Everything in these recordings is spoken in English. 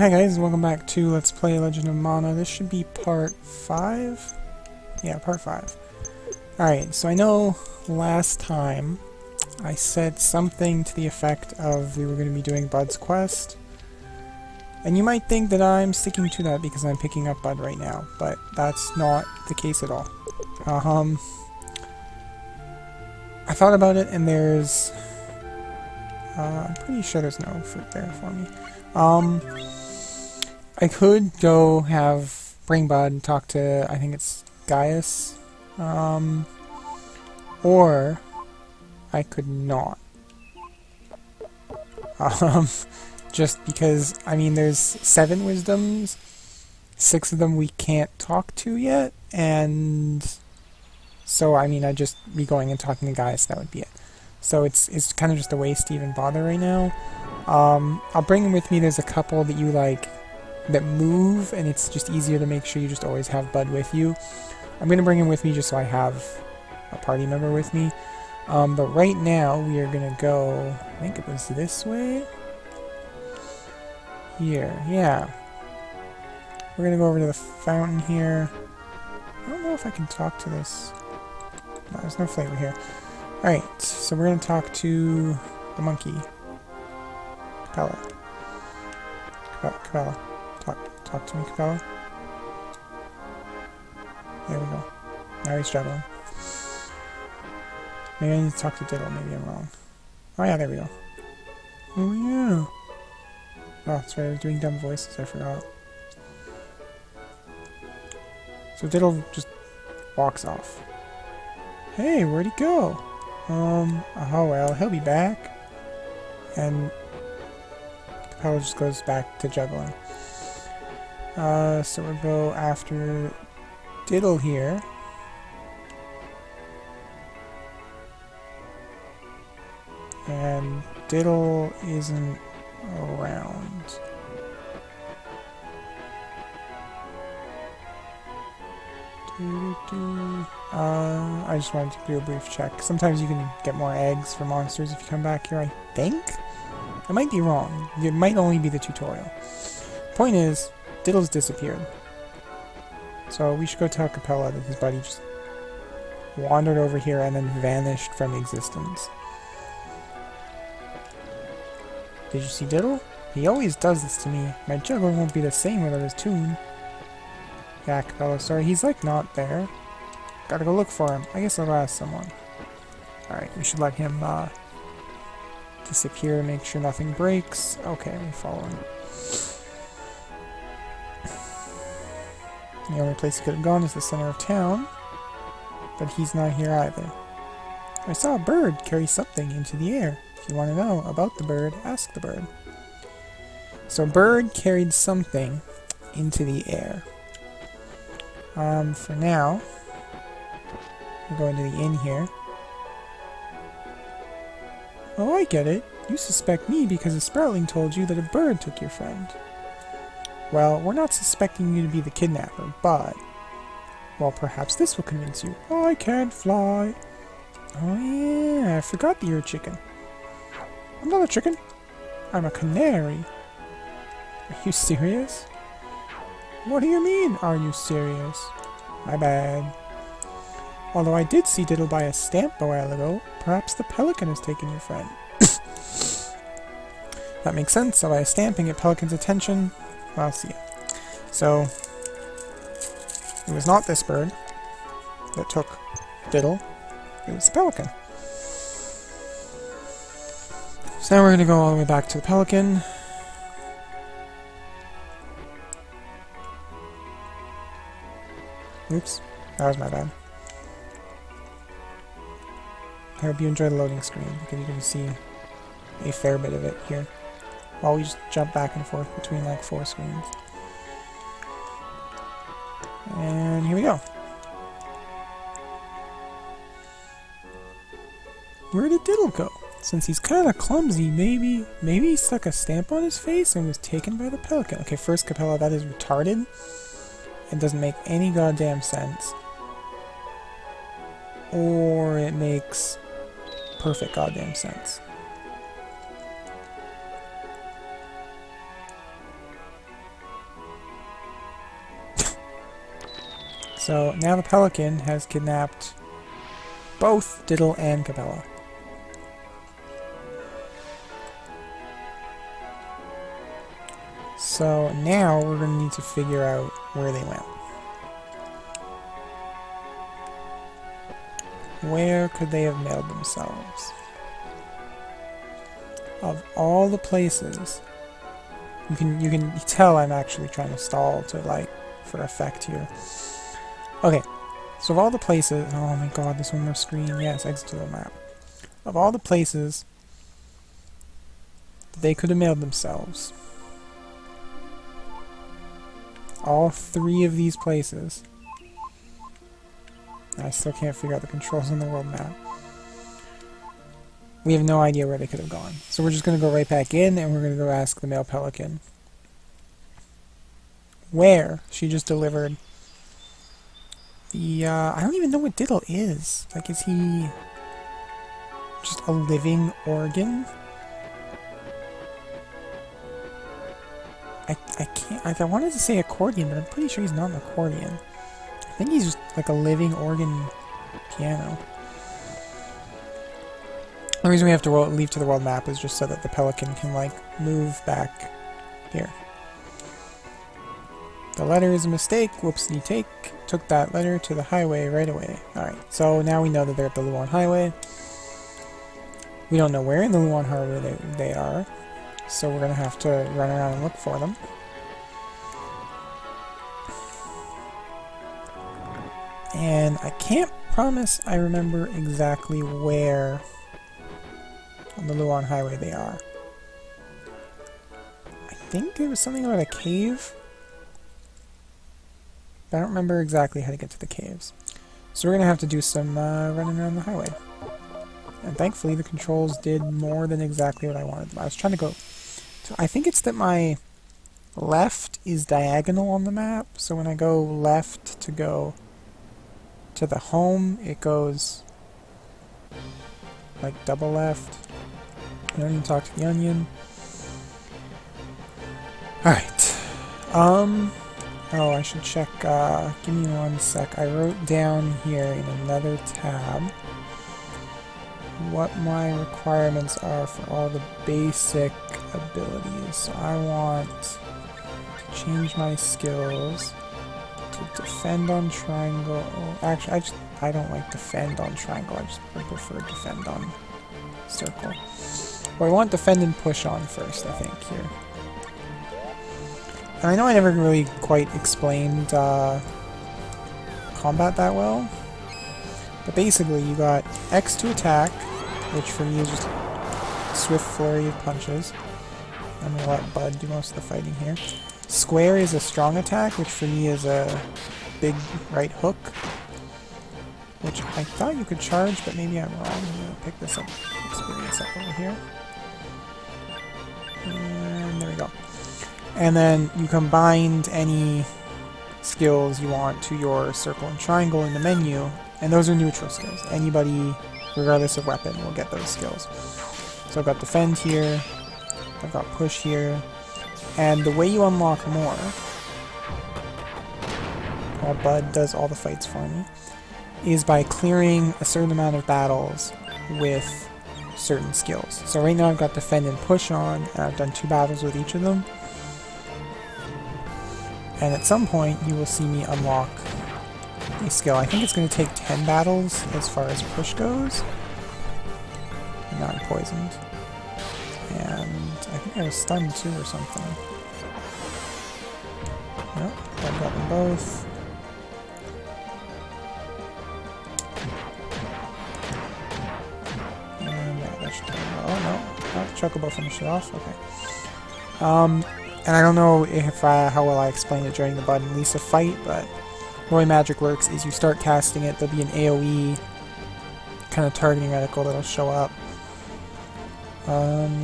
Hi guys, welcome back to Let's Play Legend of Mana. This should be part 5? Yeah, part 5. Alright, so I know last time I said something to the effect of we were going to be doing Bud's quest. And you might think that I'm sticking to that because I'm picking up Bud right now, but that's not the case at all. I thought about it and there's... I'm pretty sure there's no fruit there for me. I could go bring Bud and talk to, I think it's Gaius, or I could not. Just because, I mean, there's 7 wisdoms, 6 of them we can't talk to yet, and so, I mean, I'd just be going and talking to Gaius, that would be it. So it's kind of just a waste to even bother right now. I'll bring him with me. There's a couple that you like that move, and it's just easier to make sure you just always have Bud with you. I'm going to bring him with me just so I have a party member with me. But right now we are going to go, I think it was this way? Here, yeah. We're going to go over to the fountain here. I don't know if I can talk to this. No, there's no flavor here. Alright, so we're going to talk to the monkey. Capella. Capella. Talk to me, Capella. There we go. Now he's juggling. Maybe I need to talk to Diddle. Maybe I'm wrong. Oh yeah, there we go. Oh yeah. Oh, that's right. I was doing dumb voices. I forgot. So Diddle just walks off. Hey, where'd he go? Oh well, he'll be back. And Capella just goes back to juggling. So we'll go after Diddle here. And Diddle isn't around. I just wanted to do a brief check. Sometimes you can get more eggs for monsters if you come back here, I think? I might be wrong. It might only be the tutorial. Point is, Diddle's disappeared. So we should go tell Capella that his buddy just wandered over here and then vanished from existence. Did you see Diddle? He always does this to me. My juggling won't be the same without his tune. Yeah, Capella, sorry, he's like not there. Gotta go look for him. I guess I'll ask someone. Alright, we should let him disappear, make sure nothing breaks. Okay, we follow him. The only place he could have gone is the center of town, but he's not here either. I saw a bird carry something into the air. If you want to know about the bird, ask the bird. So a bird carried something into the air. For now, we'll go into the inn here. Oh, I get it. You suspect me because a sproutling told you that a bird took your friend. Well, we're not suspecting you to be the kidnapper, but... well, perhaps this will convince you. I can't fly. Oh yeah, I forgot that you're a chicken. I'm not a chicken. I'm a canary. Are you serious? What do you mean, are you serious? My bad. Although I did see Diddle buy a stamp a while ago, perhaps the pelican has taken your friend. That makes sense. I'll buy a stamp and get Pelican's attention. I'll see ya. So, it was not this bird that took Diddle. It was the pelican. So now we're going to go all the way back to the pelican. Oops, that was my bad. I hope you enjoy the loading screen, because you can see a fair bit of it here. While we just jump back and forth between like 4 screens. And here we go. Where did Diddle go? Since he's kind of clumsy, maybe he stuck a stamp on his face and was taken by the pelican. Okay, first Capella, that is retarded. It doesn't make any goddamn sense. Or it makes perfect goddamn sense. So now the Pelican has kidnapped both Diddle and Capella. So now we're going to need to figure out where they went. Where could they have mailed themselves? Of all the places, you can tell I'm actually trying to stall to for effect here. Okay, so of all the places, oh my god, there's one more screen. Yes, exit to the map. Of all the places that they could have mailed themselves, all 3 of these places. I still can't figure out the controls on the world map. We have no idea where they could have gone. So we're just going to go right back in and we're going to go ask the male Pelican where she just delivered the, I don't even know what Diddle is. Like, is he just a living organ? I can't, I wanted to say accordion, but I'm pretty sure he's not an accordion. I think he's just like a living organ piano. The reason we have to leave to the world map is just so that the Pelican can, like, move back here. The letter is a mistake. Whoopsie take. Took that letter to the highway right away. Alright, so now we know that they're at the Luan Highway. We don't know where in the Luan Harbor they are, so we're going to have to run around and look for them. And I can't promise I remember exactly where on the Luan Highway they are. I think it was something about a cave, but I don't remember exactly how to get to the caves. So we're going to have to do some running around the highway. And thankfully the controls did more than exactly what I wanted. I was trying to go... So I think it's that my left is diagonal on the map, so when I go left to go to the home, it goes like double left. I don't even talk to the onion. Alright. Oh, I should check, give me one sec. I wrote down here in another tab what my requirements are for all the basic abilities. So I want to change my skills to defend on triangle. Oh, actually, I don't like defend on triangle. I prefer defend on circle. Well, I want defend and push on first, I think, here. And I know I never really quite explained combat that well, but basically you got X to attack, which for me is just a swift flurry of punches. I'm going to let Bud do most of the fighting here. Square is a strong attack, which for me is a big right hook, which I thought you could charge, but maybe I'm wrong. I'm going to pick this up, experience up over here. And there we go. And then you combined any skills you want to your circle and triangle in the menu, and those are neutral skills. Anybody, regardless of weapon, will get those skills. So I've got defend here, I've got push here, and the way you unlock more, while Bud does all the fights for me, is by clearing a certain amount of battles with certain skills. So right now I've got defend and push on, and I've done 2 battles with each of them. And at some point, you will see me unlock a skill. I think it's going to take 10 battles as far as push goes. And now I'm poisoned. And I think I was stunned too or something. Nope, I got them both. And yeah, that should oh no, Chocobo finished it off. Okay. And I don't know if how well I explained it during the Bud and Lisa fight, but the way magic works is you start casting it, there'll be an AoE kind of targeting reticle that'll show up.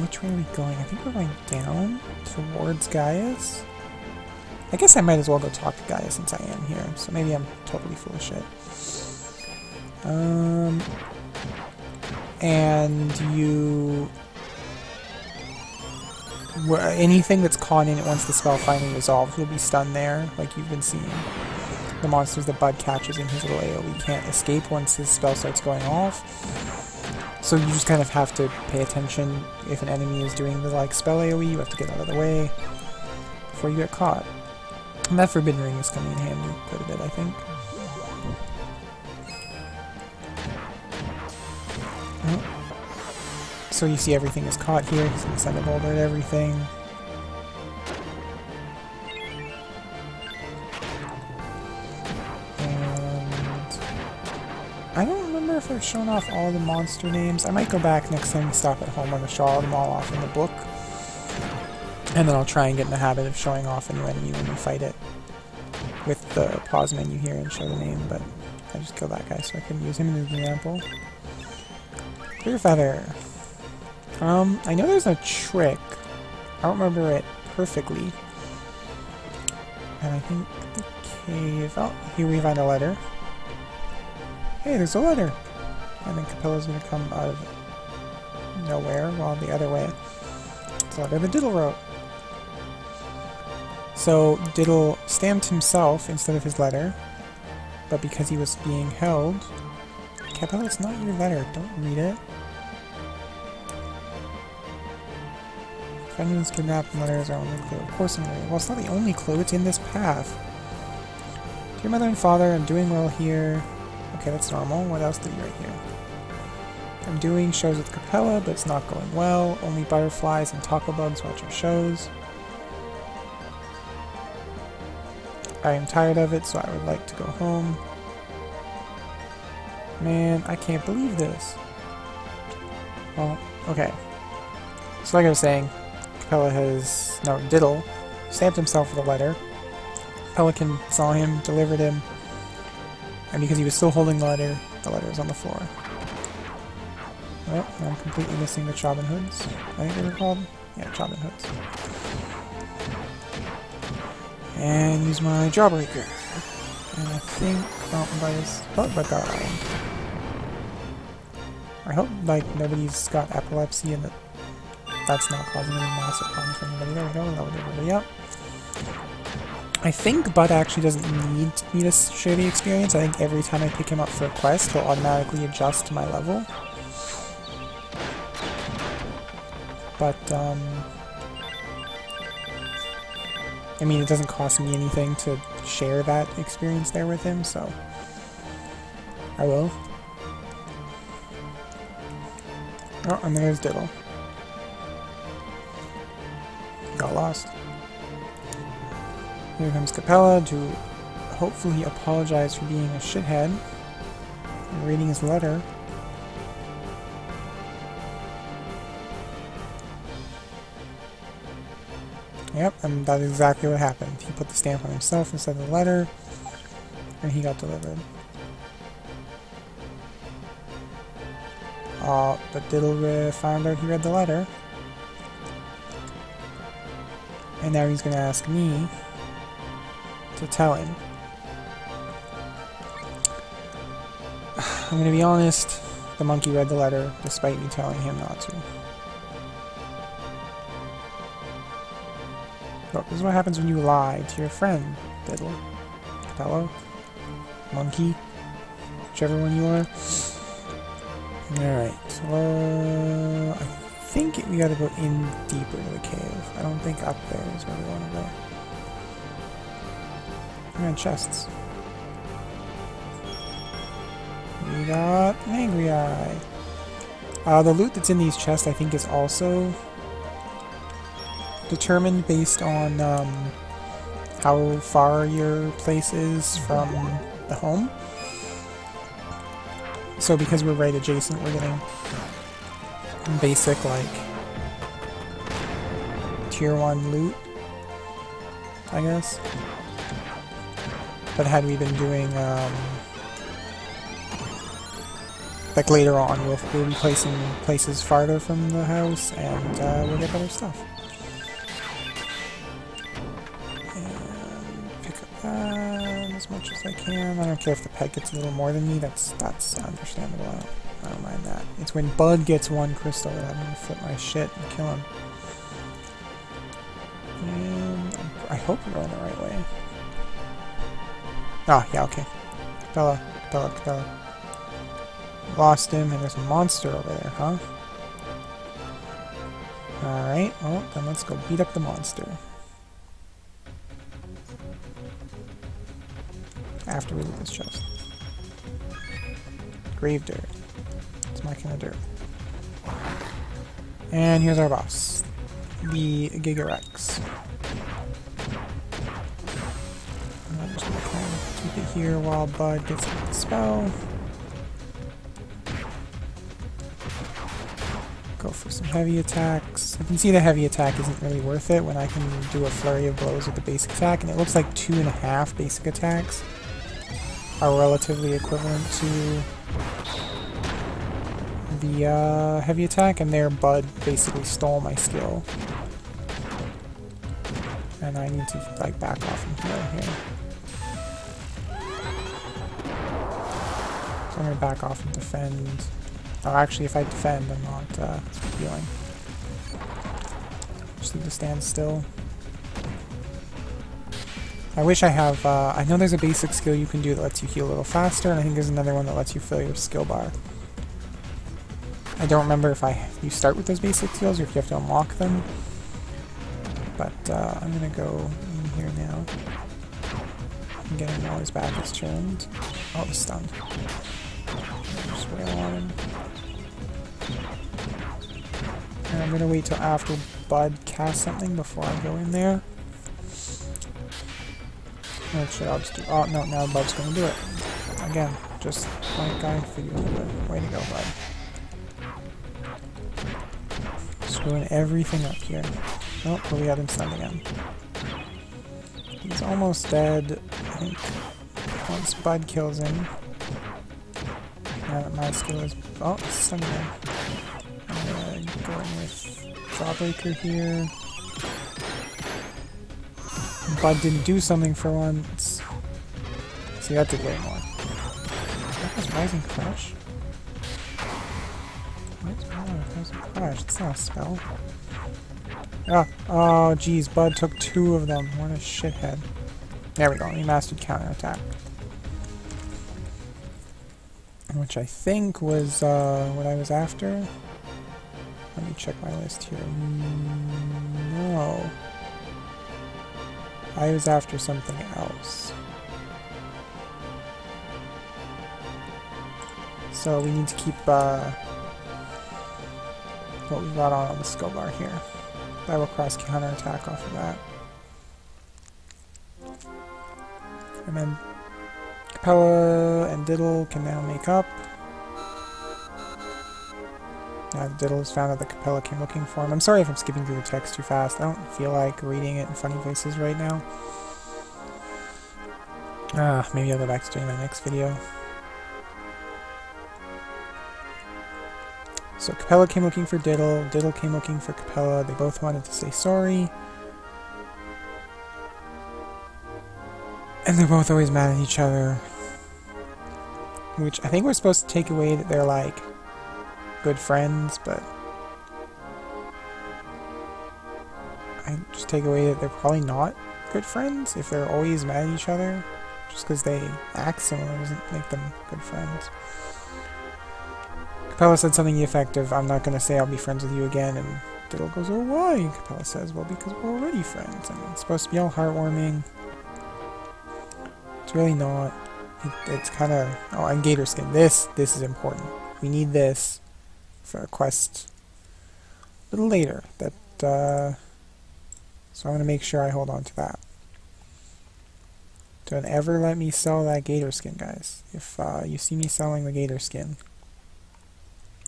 Which way are we going? I think we're going down towards Gaius. I guess I might as well go talk to Gaius since I am here, so maybe I'm totally full of shit. And you... anything that's caught in it once the spell finally resolves will be stunned there, like you've been seeing. the monsters that Bud catches in his little AoE can't escape once his spell starts going off. So you just kind of have to pay attention. If an enemy is doing the like spell AoE, you have to get out of the way before you get caught. And that Forbidden Ring is coming in handy quite a bit, I think. So you see everything is caught here. He's going to send a boulder at everything. And I don't remember if I've shown off all the monster names. I might go back next time we stop at home and show them all off in the book. And then I'll try and get in the habit of showing off a new enemy when we fight it with the pause menu here and show the name, but I just killed that guy so I couldn't use him as an example. Clear Feather. I know there's a trick. I don't remember it perfectly. And I think the cave... Oh, here we find a letter. Hey, there's a letter! And then Capella's gonna come out of nowhere, well, the other way. It's a letter that Diddle wrote. So, Diddle stamped himself instead of his letter, but because he was being held... Capella, it's not your letter, don't read it. Friendly's kidnapped and letter is our only clue. Of course I'm going to... Well, it's not the only clue, it's in this path. Dear Mother and Father, I'm doing well here. Okay, that's normal. What else did you write here? I'm doing shows with Capella, but it's not going well. Only butterflies and taco bugs watch our shows. I am tired of it, so I would like to go home. Man, I can't believe this. Well, okay. So like I was saying, Capella has... No, Diddle stamped himself with a letter. Pelican saw him, delivered him, and because he was still holding the letter is on the floor. Well, I'm completely missing the Chobin Hoods. I think they were called? Yeah, Chobin Hoods. And use my Jawbreaker. And I think... Oh, but got Island. I hope, like, nobody's got epilepsy and that's not causing any massive problems for anybody. There we go, load everybody up. I think Bud actually doesn't need me to share the experience. I think every time I pick him up for a quest, he'll automatically adjust to my level. But, I mean, it doesn't cost me anything to share that experience there with him, so I will. Oh, and there's Diddle. Got lost. Here comes Capella to hopefully apologize for being a shithead and reading his letter. Yep, and that's exactly what happened. He put the stamp on himself instead of the letter, and he got delivered. But Diddle found out he read the letter. And now he's gonna ask me to tell him. I'm gonna be honest, the monkey read the letter despite me telling him not to. Look, this is what happens when you lie to your friend, Diddle. Capella? Monkey? Whichever one you are. Alright, so I think we gotta go in deeper to the cave. I don't think up there is where we want to go. We got chests. We got an Angry Eye. The loot that's in these chests I think is also determined based on how far your place is from the home. So because we're right adjacent, we're getting basic, like, tier 1 loot, I guess. But had we been doing, like later on, we'll be placing places farther from the house, and we'll get better stuff. And pick up that as much as I can. I don't care if the pet gets a little more than me, that's understandable. I don't mind that. It's when Bud gets one crystal that I'm gonna flip my shit and kill him. And I hope we're going the right way. Oh, yeah, okay. Capella, Capella, Capella. Lost him, and there's a monster over there, huh? Alright, well, then let's go beat up the monster. After we loot this chest. Grave dirt. It's my kind of dirt. And here's our boss. The Gigarex. I'm just gonna kind of keep it here while Bud gets a spell. Go for some heavy attacks. You can see the heavy attack isn't really worth it when I can do a flurry of blows with the basic attack, and it looks like 2.5 basic attacks are relatively equivalent to the heavy attack, and there Bud basically stole my skill. And I need to like back off and heal here. So I'm gonna back off and defend. Oh, actually, if I defend, I'm not healing. Just need to stand still. I wish I have, I know there's a basic skill you can do that lets you heal a little faster, and I think there's another one that lets you fill your skill bar. I don't remember if you start with those basic skills or if you have to unlock them. But I'm gonna go in here now. And get him while his back is turned. Oh, he's stunned. Just wail on him. And I'm gonna wait till after Bud casts something before I go in there. Actually, I'll just do. Oh no! Now Bud's gonna do it again. Just like I figured he would. Way to go, Bud! Screwing everything up here. Oh, but we had him stunned again. He's almost dead. I think once Bud kills him. Now that my skill is. Oh, he's stunned again. I'm gonna go in with Jawbreaker here. Bud didn't do something for once. See, that did way more. That was Rising Crush? What's Rising Crush? It's not a spell. Oh, geez, Bud took 2 of them. What a shithead. There we go, he mastered counterattack. Which I think was what I was after. Let me check my list here. No. I was after something else. So we need to keep what we've got on the skill bar here. I will cross counterattack off of that. And then Capella and Diddle can now make up. Now Diddle has found out that Capella came looking for him. I'm sorry if I'm skipping through the text too fast. I don't feel like reading it in funny voices right now. Maybe I'll go back to doing my next video. So Capella came looking for Diddle. Diddle came looking for Capella. They both wanted to say sorry. And they're both always mad at each other. Which I think we're supposed to take away that they're like good friends, but I just take away that they're probably not good friends if they're always mad at each other. Just because they act similar doesn't make them good friends. Capella said something effective, I'm not going to say I'll be friends with you again, and Diddle goes, oh why? And Capella says, well because we're already friends, and it's supposed to be all heartwarming. It's really not. It's kind of... Oh, and Gator Skin. This is important. We need this for a quest a little later. So I'm going to make sure I hold on to that. Don't ever let me sell that Gator Skin, guys. If you see me selling the Gator Skin,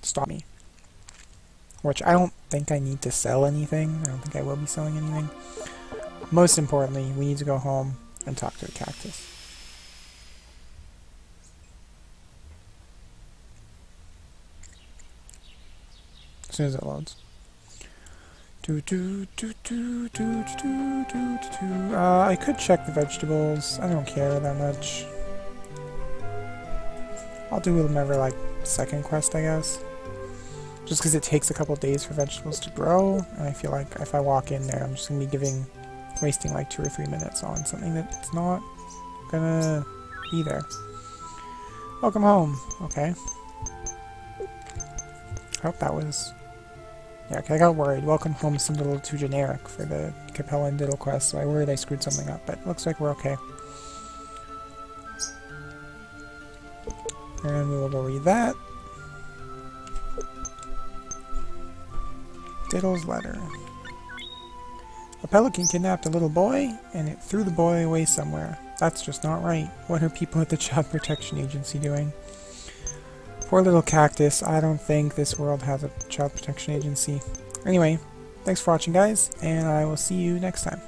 stop me. Which I don't think I need to sell anything. I don't think I will be selling anything. Most importantly, we need to go home and talk to the cactus. As soon as it loads. I could check the vegetables. I don't care that much. I'll do them every, like, second quest, I guess. Just because it takes a couple days for vegetables to grow, and I feel like if I walk in there, I'm just going to be wasting like 2 or 3 minutes on something that's not gonna be there. Welcome home. Okay. I hope that was... Yeah, okay, I got worried. Welcome home seemed a little too generic for the Capella and Diddle quest, so I worried I screwed something up, but looks like we're okay. And we will go read that. Diddle's letter. A pelican kidnapped a little boy, and it threw the boy away somewhere. That's just not right. What are people at the Child Protection Agency doing? Poor little cactus. I don't think this world has a Child Protection Agency. Anyway, thanks for watching, guys, and I will see you next time.